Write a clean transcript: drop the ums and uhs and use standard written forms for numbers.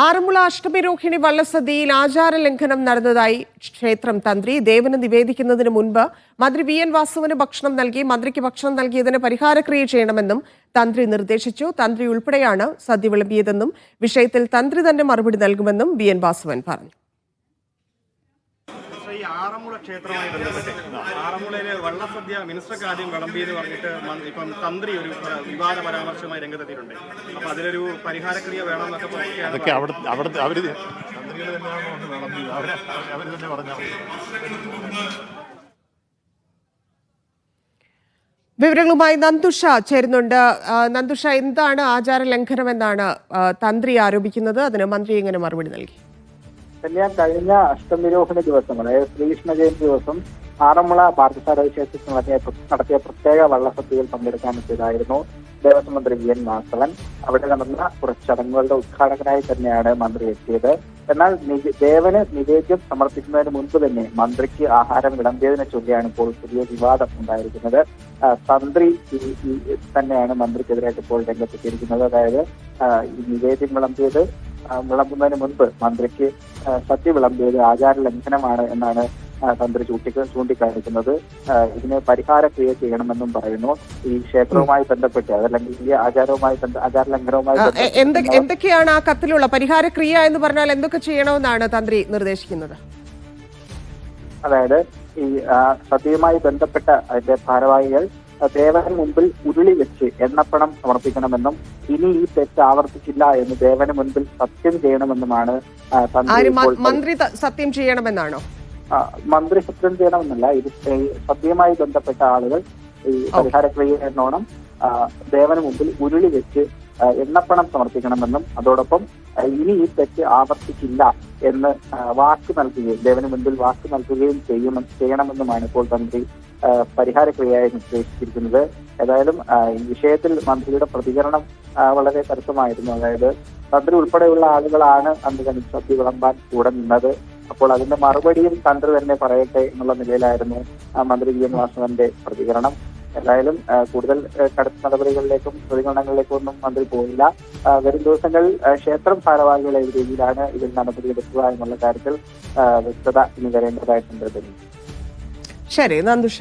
ആറന്മുള അഷ്ടമിരോഹിണി വള്ളസദ്യയിൽ ആചാര ലംഘനം നടന്നതായി ക്ഷേത്രം തന്ത്രി. ദേവന് നിവേദിക്കുന്നതിന് മുൻപ് മന്ത്രി വി എൻ വാസുവിന് ഭക്ഷണം നൽകി. മന്ത്രിക്ക് ഭക്ഷണം നൽകിയതിന് പരിഹാരക്രിയ ചെയ്യണമെന്നും തന്ത്രി നിർദ്ദേശിച്ചു. തന്ത്രി ഉൾപ്പെടെയാണ് സദ്യ വിളമ്പിയതെന്നും വിഷയത്തിൽ തന്ത്രി തന്നെ മറുപടി നൽകുമെന്നും വി എൻ വാസുവൻ പറഞ്ഞു. ആറന്മുള ക്ഷേത്രവുമായി ബന്ധപ്പെട്ട് ആറന്മുളയിലെ വള്ളസദ്യ മിനിസ്റ്റർക്ക് ആദ്യം വിളമ്പിയെന്ന് പറഞ്ഞിട്ട് ഇപ്പം തന്ത്രി ഒരു വിവാദ പരാമർശവുമായി രംഗത്തെത്തിയിട്ടുണ്ട്. അപ്പൊ അതിലൊരു പരിഹാരക്രിയ വേണമെന്നൊക്കെ വിവരങ്ങളുമായി നന്ദുഷ ചേരുന്നുണ്ട്. നന്ദുഷ, എന്താണ് ആചാര ലംഘനം എന്നാണ് തന്ത്രി ആരോപിക്കുന്നത്? അതിന് മന്ത്രി എങ്ങനെ മറുപടി നൽകി? കഴിഞ്ഞ അഷ്ടമിരോഹിണി ദിവസം, അതായത് ശ്രീകൃഷ്ണ ജയന്തി ദിവസം ആറന്മുള പാർത്ഥസാരഥി ക്ഷേത്രത്തിൽ നടത്തിയ പ്രത്യേക വള്ളസദ്യയിൽ പങ്കെടുക്കാൻ എത്തിയതായിരുന്നു ദേവസ്വം മന്ത്രി വി എൻ വാസവൻ. അവിടെ നടന്ന കുറച്ച് ചടങ്ങുകളുടെ ഉദ്ഘാടകനായി തന്നെയാണ് മന്ത്രി എത്തിയത്. എന്നാൽ ദേവന് നിവേദ്യം സമർപ്പിക്കുന്നതിന് മുൻപ് തന്നെ മന്ത്രിക്ക് ആഹാരം വിളമ്പിയതിനെ ചൊല്ലിയാണ് ഇപ്പോൾ പുതിയ വിവാദം ഉണ്ടായിരിക്കുന്നത്. തന്ത്രി തന്നെയാണ് മന്ത്രിക്കെതിരായിട്ട് ഇപ്പോൾ രംഗത്തെത്തിയിരിക്കുന്നത്. അതായത് ഈ നിവേദ്യം വിളമ്പുന്നതിന് മുൻപ് മന്ത്രിക്ക് സദ്യ വിളമ്പിയത് ആചാര ലംഘനമാണ് എന്നാണ് തന്ത്രി ചൂണ്ടിക്കാണിക്കുന്നത്. ഇതിന് പരിഹാരക്രിയ ചെയ്യണമെന്നും പറയുന്നു. ഈ ക്ഷേത്രവുമായി ബന്ധപ്പെട്ട് അതല്ലെങ്കിൽ ഈ ആചാര ലംഘനവുമായി എന്തൊക്കെയാണ് ആ കത്തിലുള്ള പരിഹാരക്രിയ എന്ന് പറഞ്ഞാൽ എന്തൊക്കെ ചെയ്യണമെന്നാണ് തന്ത്രി നിർദ്ദേശിക്കുന്നത്? അതായത് ഈ സദ്യയുമായി ബന്ധപ്പെട്ട അതിന്റെ ഭാരവാഹികൾ ദേവന് മുമ്പിൽ ഉരുളി വെച്ച് എണ്ണപ്പണം സമർപ്പിക്കണമെന്നും ഇനി ഈ തെറ്റ് ആവർത്തിക്കില്ല എന്ന് ദേവന് മുൻപിൽ സത്യം ചെയ്യണമെന്നുമാണ് മന്ത്രി സത്യം ചെയ്യണമെന്നാണോ? മന്ത്രി സത്യം ചെയ്യണമെന്നല്ല, ഇത് സദ്യയുമായി ബന്ധപ്പെട്ട ആളുകൾ ഈ പരിഹാരക്രിയ എന്നോണം ദേവന് മുമ്പിൽ ഉരുളി വെച്ച് എണ്ണപ്പണം സമർപ്പിക്കണമെന്നും അതോടൊപ്പം ഇനി ഈ തെറ്റ് ആവർത്തിക്കില്ല എന്ന് വാക്ക് നൽകുകയും ദേവന് മുൻപിൽ വാക്ക് നൽകുകയും ചെയ്യണമെന്നുമാണ് ഇപ്പോൾ തന്ത്രി പരിഹാരക്രിയയായി നിർദ്ദേശിച്ചിരിക്കുന്നത്. ഏതായാലും ഈ വിഷയത്തിൽ മന്ത്രിയുടെ പ്രതികരണം വളരെ കരുത്തമായിരുന്നു. അതായത് തന്ത്രി ഉൾപ്പെടെയുള്ള ആളുകളാണ് അന്ന് സദ്യ വിളമ്പാൻ കൂടെ നിന്നത്. അപ്പോൾ അതിന്റെ മറുപടിയും തന്ത്രി തന്നെ പറയട്ടെ എന്നുള്ള നിലയിലായിരുന്നു മന്ത്രി വി എൻ വാസവന്റെ പ്രതികരണം. ഏതായാലും കൂടുതൽ കടുത്ത നടപടികളിലേക്കും പ്രതികരണങ്ങളിലേക്കും ഒന്നും മന്ത്രി പോയില്ല. വരും ദിവസങ്ങളിൽ ക്ഷേത്രം ഭാരവാഹികൾ ഏത് രീതിയിലാണ് ഇതിൽ നടപടിയെടുക്കുക എന്നുള്ള കാര്യത്തിൽ വ്യക്തത ഇനി വരേണ്ടതായിട്ടുണ്ട്. ശരി നന്ദുഷ.